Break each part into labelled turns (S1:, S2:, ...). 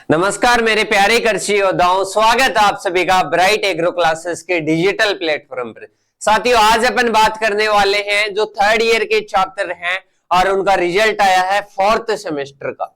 S1: नमस्कार मेरे प्यारे कृषि योद्धाओं, स्वागत है आप सभी का ब्राइट एग्रो क्लासेस के डिजिटल प्लेटफॉर्म पर। साथियों, आज अपन बात करने वाले हैं जो थर्ड ईयर के छात्र हैं और उनका रिजल्ट आया है फोर्थ सेमेस्टर का।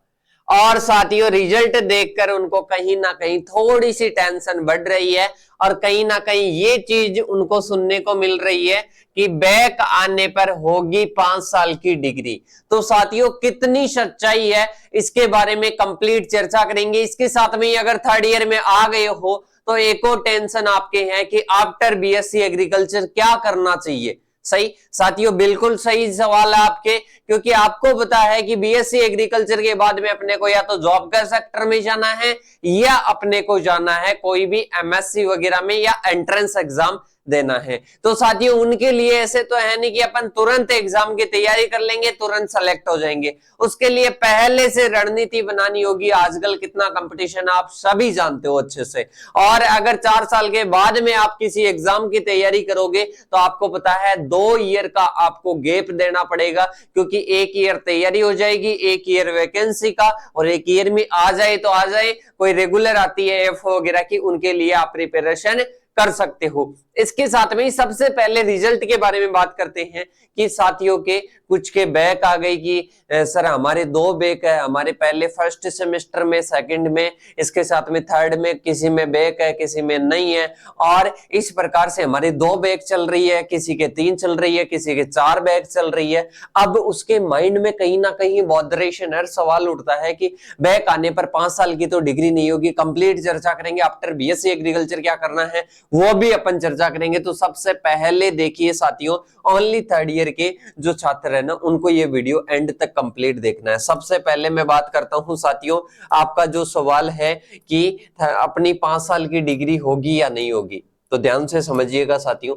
S1: और साथियों, रिजल्ट देखकर उनको कहीं ना कहीं थोड़ी सी टेंशन बढ़ रही है और कहीं ना कहीं ये चीज उनको सुनने को मिल रही है कि बैक आने पर होगी 5 साल की डिग्री। तो साथियों, कितनी सच्चाई है इसके बारे में कंप्लीट चर्चा करेंगे। इसके साथ में अगर थर्ड ईयर में आ गए हो तो एक और टेंशन आपके है कि आफ्टर बीएससी एग्रीकल्चर क्या करना चाहिए। सही साथियों, बिल्कुल सही सवाल है आपके, क्योंकि आपको पता है कि बीएससी एग्रीकल्चर के बाद में अपने को या तो जॉब का सेक्टर में जाना है या अपने को जाना है कोई भी एमएससी वगैरह में या एंट्रेंस एग्जाम देना है। तो साथियों, उनके लिए ऐसे तो है नहीं कि अपन तुरंत एग्जाम की तैयारी कर लेंगे, तुरंत सेलेक्ट हो जाएंगे। उसके लिए पहले से रणनीति बनानी होगी। आजकल कितना कंपटीशन आप सभी जानते हो अच्छे से। और अगर 4 साल के बाद में आप किसी एग्जाम की तैयारी करोगे तो आपको पता है 2 ईयर का आपको गैप देना पड़ेगा, क्योंकि 1 ईयर तैयारी हो जाएगी, 1 ईयर वैकेंसी का, और 1 ईयर में आ जाए तो आ जाए। कोई रेगुलर आती है एफ वगैरह की, उनके लिए आप प्रिपरेशन कर सकते हो। इसके साथ में सबसे पहले रिजल्ट के बारे में बात करते हैं कि साथियों के कुछ के बैक आ गई कि सर हमारे 2 बैक है, हमारे पहले फर्स्ट सेमेस्टर में, सेकंड में, इसके साथ में थर्ड में किसी में बैक है, किसी में नहीं है। और इस प्रकार से हमारे 2 बैक चल रही है, किसी के 3 चल रही है, किसी के 4 बैक चल रही है। अब उसके माइंड में कहीं ना कहीं बॉदरेशन है, सवाल उठता है कि बैक आने पर 5 साल की तो डिग्री नहीं होगी। कंप्लीट चर्चा करेंगे आफ्टर बीएससी एग्रीकल्चर क्या करना है वो भी अपन चर्चा करेंगे। तो सबसे पहले देखिए साथियों, ओनली थर्ड ईयर के जो छात्र है ना, उनको ये वीडियो एंड तक कंप्लीट देखना है। सबसे पहले मैं बात करता हूं साथियों, आपका जो सवाल है कि अपनी 5 साल की डिग्री होगी या नहीं होगी, तो ध्यान से समझिएगा साथियों।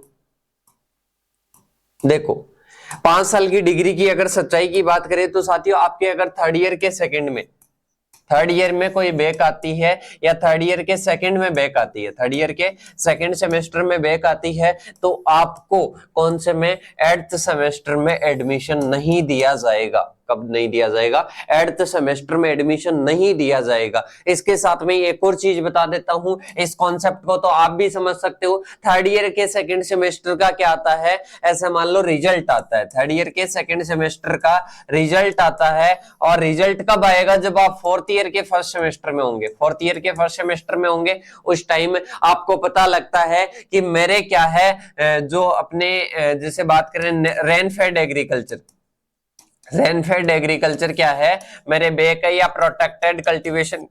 S1: देखो, 5 साल की डिग्री की अगर सच्चाई की बात करें तो साथियों, आपके अगर थर्ड ईयर के सेकंड में, थर्ड ईयर में कोई बैक आती है या थर्ड ईयर के सेकंड में बैक आती है, थर्ड ईयर के सेकंड सेमेस्टर में बैक आती है, तो आपको कौन से में 8th सेमेस्टर में एडमिशन नहीं दिया जाएगा। कब नहीं दिया जाएगा? 8th सेमेस्टर में एडमिशन नहीं दिया जाएगा। इसके साथ में एक और चीज बता देता हूं, इस कॉन्सेप्ट को तो आप भी समझ सकते हो। थर्ड ईयर के सेकंड सेमेस्टर का क्या आता है, ऐसे मान लो रिजल्ट आता है, थर्ड ईयर के सेकंड सेमेस्टर का रिजल्ट आता है। और रिजल्ट कब आएगा? जब आप फोर्थ ईयर के फर्स्ट सेमेस्टर में होंगे, फोर्थ ईयर के फर्स्ट सेमेस्टर में होंगे। उस टाइम आपको पता लगता है कि मेरे क्या है, जो अपने जैसे बात करें रेनफेड एग्रीकल्चर, रेनफेड एग्रीकल्चर क्या है, मेरे बैक है, या प्रोटेक्टेड कल्टीवेशन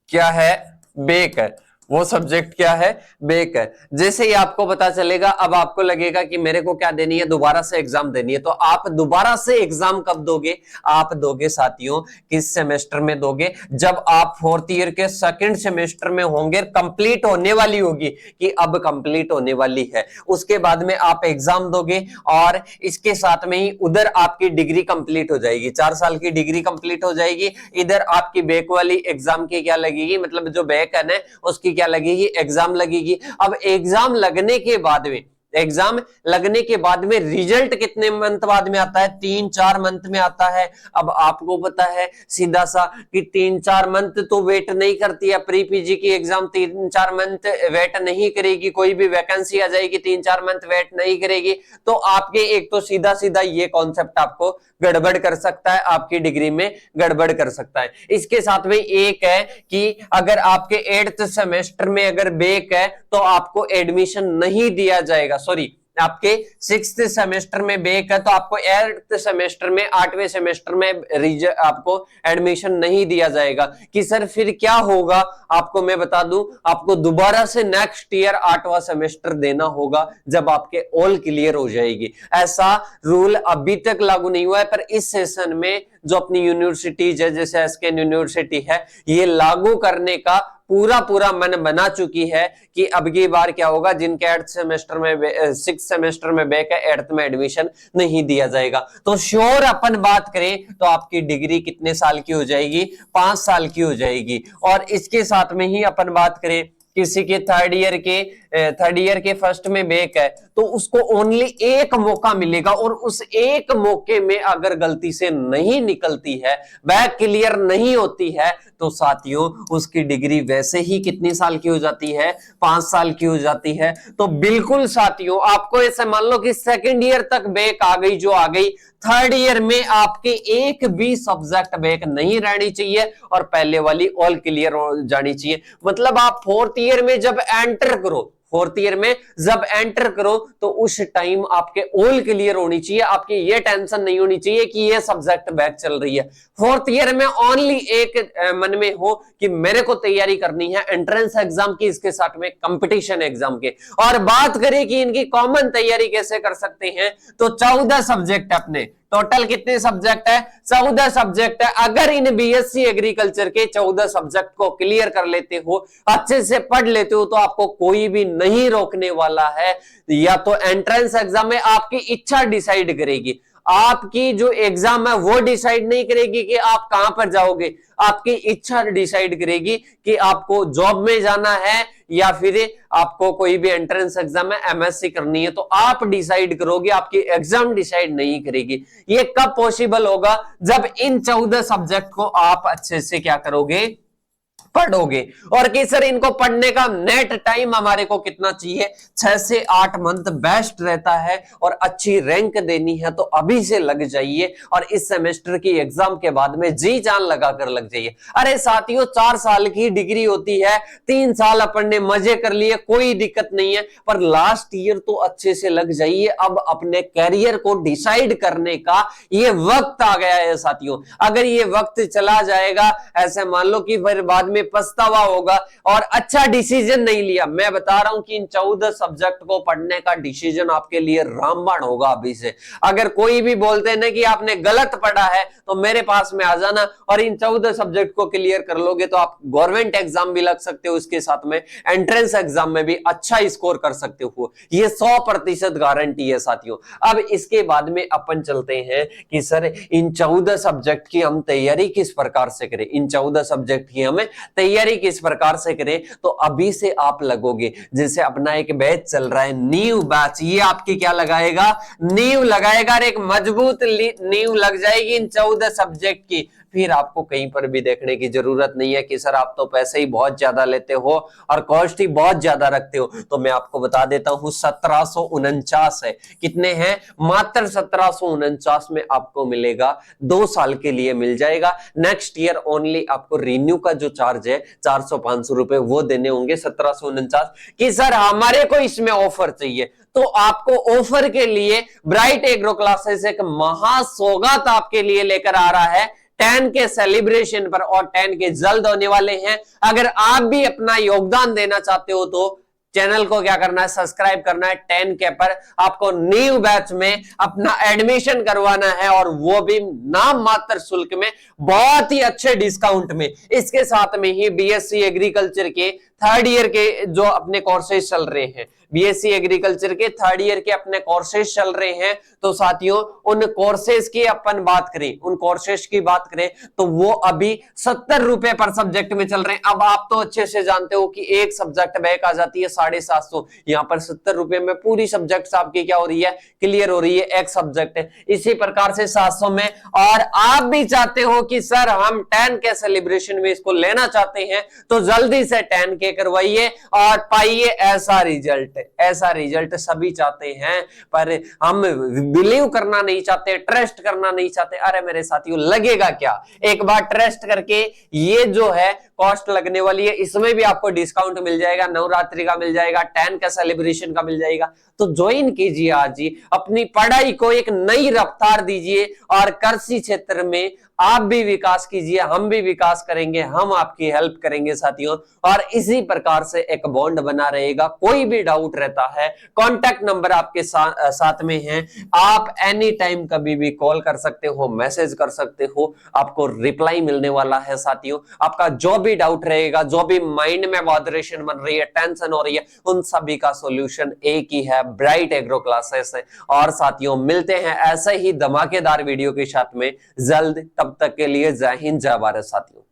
S1: क्या है, बैक है, वो सब्जेक्ट क्या है, बैक है। जैसे ही आपको पता चलेगा, अब आपको लगेगा कि मेरे को क्या देनी है, दोबारा से एग्जाम देनी है। तो आप दोबारा से एग्जाम कब दोगे? आप दोगे साथियों किस सेमेस्टर में दोगे? जब आप फोर्थ ईयर के सेकंड सेमेस्टर में होंगे, कंप्लीट होने वाली होगी कि अब कंप्लीट होने वाली है, उसके बाद में आप एग्जाम दोगे। और इसके साथ में ही उधर आपकी डिग्री कंप्लीट हो जाएगी, 4 साल की डिग्री कंप्लीट हो जाएगी। इधर आपकी बैक वाली एग्जाम की क्या लगेगी, मतलब जो बैक है ना उसकी क्या लगेगी, एग्जाम लगेगी। अब एग्जाम लगने के बाद में, एग्जाम लगने के बाद में रिजल्ट कितने मंथ बाद में आता है? 3-4 मंथ में आता है। अब आपको पता है सीधा सा कि 3-4 मंथ तो वेट नहीं करती है प्री पीजी की एग्जाम, 3-4 मंथ वेट नहीं करेगी। कोई भी वैकेंसी आ जाएगी 3-4 मंथ वेट नहीं करेगी। तो आपके एक तो सीधा सीधा ये कॉन्सेप्ट आपको गड़बड़ कर सकता है, आपकी डिग्री में गड़बड़ कर सकता है। इसके साथ में एक है कि अगर आपके 8th सेमेस्टर में अगर बैक है तो आपको एडमिशन नहीं दिया जाएगा। सॉरी, आपके 6th सेमेस्टर में बैक है तो आपको 8th सेमेस्टर में, 8वें सेमेस्टर में आपको एडमिशन नहीं दिया जाएगा। कि सर फिर क्या होगा, आपको मैं बता दूं, आपको दोबारा से नेक्स्ट ईयर 8वां सेमेस्टर देना होगा जब आपके ऑल क्लियर हो जाएगी। ऐसा रूल अभी तक लागू नहीं हुआ है, पर इस सेशन में जो अपनी यूनिवर्सिटीज है, जैसे एसके यूनिवर्सिटी है, ये लागू करने का पूरा मन बना चुकी है कि अब की बार क्या होगा, जिनके 8th सेमेस्टर में, 6th सेमेस्टर में बैक है, 8th में एडमिशन नहीं दिया जाएगा। तो श्योर अपन बात करें तो आपकी डिग्री कितने साल की हो जाएगी? 5 साल की हो जाएगी। और इसके साथ में ही अपन बात करें किसी के थर्ड ईयर के फर्स्ट में बैक है तो उसको ओनली एक मौका मिलेगा, और उस एक मौके में अगर गलती से नहीं निकलती है, बैक क्लियर नहीं होती है, तो साथियों उसकी डिग्री वैसे ही कितनी साल की हो जाती है, 5 साल की हो जाती है। तो बिल्कुल साथियों आपको ऐसे मान लो कि सेकंड ईयर तक बैक आ गई जो आ गई, थर्ड ईयर में आपके एक भी सब्जेक्ट बैक नहीं रहनी चाहिए और पहले वाली ऑल क्लियर हो जानी चाहिए। मतलब आप फोर्थ ईयर में जब एंटर करो, फोर्थ ईयर में जब एंटर करो तो उस टाइम आपके ऑल क्लियर होनी चाहिए, आपकी ये टेंशन नहीं होनी चाहिए कि ये सब्जेक्ट बैक चल रही है। फोर्थ ईयर में ओनली एक मन में हो कि मेरे को तैयारी करनी है एंट्रेंस एग्जाम की, इसके साथ में कंपटीशन एग्जाम के। और बात करें कि इनकी कॉमन तैयारी कैसे कर सकते हैं, तो 14 सब्जेक्ट अपने टोटल कितने सब्जेक्ट है, 14 सब्जेक्ट है। अगर इन बीएससी एग्रीकल्चर के 14 सब्जेक्ट को क्लियर कर लेते हो, अच्छे से पढ़ लेते हो, तो आपको कोई भी नहीं रोकने वाला है। या तो एंट्रेंस एग्जाम में आपकी इच्छा डिसाइड करेगी, आपकी जो एग्जाम है वो डिसाइड नहीं करेगी कि आप कहां पर जाओगे, आपकी इच्छा डिसाइड करेगी कि आपको जॉब में जाना है या फिर आपको कोई भी एंट्रेंस एग्जाम में एमएससी करनी है, तो आप डिसाइड करोगे, आपकी एग्जाम डिसाइड नहीं करेगी। ये कब पॉसिबल होगा, जब इन 14 सब्जेक्ट को आप अच्छे से क्या करोगे, पढ़ोगे। और कि सर इनको पढ़ने का नेट टाइम हमारे को कितना चाहिए, 6 से 8 मंथ बेस्ट रहता है, और अच्छी रैंक देनी है तो अभी से लग जाइए, और इस सेमेस्टर की एग्जाम के बाद में जी जान लगाकर लग जाइए। अरे साथियों 4 साल की डिग्री होती है, 3 साल अपन ने मजे कर लिए, कोई दिक्कत नहीं है, पर लास्ट ईयर तो अच्छे से लग जाइए। अब अपने कैरियर को डिसाइड करने का ये वक्त आ गया है साथियों। अगर ये वक्त चला जाएगा, ऐसे मान लो कि फिर बाद में पछतावा होगा और अच्छा डिसीजन नहीं लिया। मैं बता रहा हूं कि इन 14 सब्जेक्ट को पढ़ने का डिसीजन आपके लिए रामबाण होगा अभी से। अगर कोई भी बोलते हैं ना कि आपने गलत पढ़ा है, तो मेरे पास में आ जाना और इन 14 सब्जेक्ट को क्लियर कर लोगे तो आप गवर्नमेंट एग्जाम भी लग सकते हो, इसके साथ में एंट्रेंस एग्जाम में भी अच्छा स्कोर कर सकते हो। ये 100% गारंटी है साथियों। अब इसके बाद में अपन चलते हैं कि सर इन 14 सब्जेक्ट की हम तैयारी किस प्रकार से करें, इन 14 सब्जेक्ट की हमें तैयारी किस प्रकार से करें। तो अभी से आप लगोगे, जैसे अपना एक बैच चल रहा है न्यू बैच, ये आपकी क्या लगाएगा, नींव लगाएगा, और एक मजबूत नींव लग जाएगी इन 14 सब्जेक्ट की। फिर आपको कहीं पर भी देखने की जरूरत नहीं है कि सर आप तो पैसे ही बहुत ज्यादा लेते हो और कॉस्ट ही बहुत ज्यादा रखते हो। तो मैं आपको बता देता हूं 1749 है। कितने हैं, मात्र 1749 में आपको मिलेगा, 2 साल के लिए मिल जाएगा। नेक्स्ट ईयर ओनली आपको रिन्यू का जो चार्ज है 400-500 रुपए वो देने होंगे। 1749 कि सर हमारे को इसमें ऑफर चाहिए, तो आपको ऑफर के लिए ब्राइट एग्रो क्लासेस एक महासौगात आपके लिए लेकर आ रहा है 10 के सेलिब्रेशन पर, और 10 के जल्द होने वाले हैं। अगर आप भी अपना योगदान देना चाहते हो तो चैनल को क्या करना है, सब्सक्राइब करना है। 10 के पर आपको न्यू बैच में अपना एडमिशन करवाना है, और वो भी नाम मात्र शुल्क में, बहुत ही अच्छे डिस्काउंट में। इसके साथ में ही बीएससी एग्रीकल्चर के थर्ड ईयर के जो अपने कोर्सेज चल रहे हैं, बीएससी एग्रीकल्चर के थर्ड ईयर के अपने कोर्सेज चल रहे हैं, तो साथियों उन कोर्सेज की अपन बात करें, उन कोर्सेज की बात करें तो वो अभी 70 रुपए पर सब्जेक्ट में चल रहे हैं। अब आप तो अच्छे से जानते हो कि एक सब्जेक्ट बैक आ जाती है 750, यहाँ पर 70 रुपए में पूरी सब्जेक्ट आपकी क्या हो रही है, क्लियर हो रही है, एक सब्जेक्ट है। इसी प्रकार से 700 में, और आप भी चाहते हो कि सर हम 10 के सेलिब्रेशन में इसको लेना चाहते हैं, तो जल्दी से 10 के करवाइए और पाइए ऐसा रिजल्ट। ऐसा रिजल्ट सभी चाहते हैं, पर हम बिलीव करना नहीं चाहते, ट्रस्ट करना नहीं चाहते। अरे मेरे साथियों लगेगा क्या, एक बार ट्रस्ट करके, ये जो है कॉस्ट लगने वाली है, इसमें भी आपको डिस्काउंट मिल जाएगा, नवरात्रि का मिल जाएगा, 10 का सेलिब्रेशन का मिल जाएगा। तो ज्वाइन कीजिए आज ही, अपनी पढ़ाई को एक नई रफ्तार दीजिए और कृषि क्षेत्र में आप भी विकास कीजिए, हम भी विकास करेंगे, हम आपकी हेल्प करेंगे साथियों। और इसी प्रकार से एक बॉन्ड बना रहेगा। कोई भी डाउट रहता है, कॉन्टैक्ट नंबर आपके साथ में है, आप एनी टाइम कभी भी कॉल कर सकते हो, मैसेज कर सकते हो, आपको रिप्लाई मिलने वाला है साथियों। आपका जो भी डाउट रहेगा, जो भी माइंड में बॉदरेशन बन रही है, टेंशन हो रही है, उन सभी का सॉल्यूशन एक ही है, ब्राइट एग्रो क्लासेस है। और साथियों मिलते हैं ऐसे ही धमाकेदार वीडियो के साथ में जल्द। तब तक के लिए जय हिंद, जय भारत साथियों।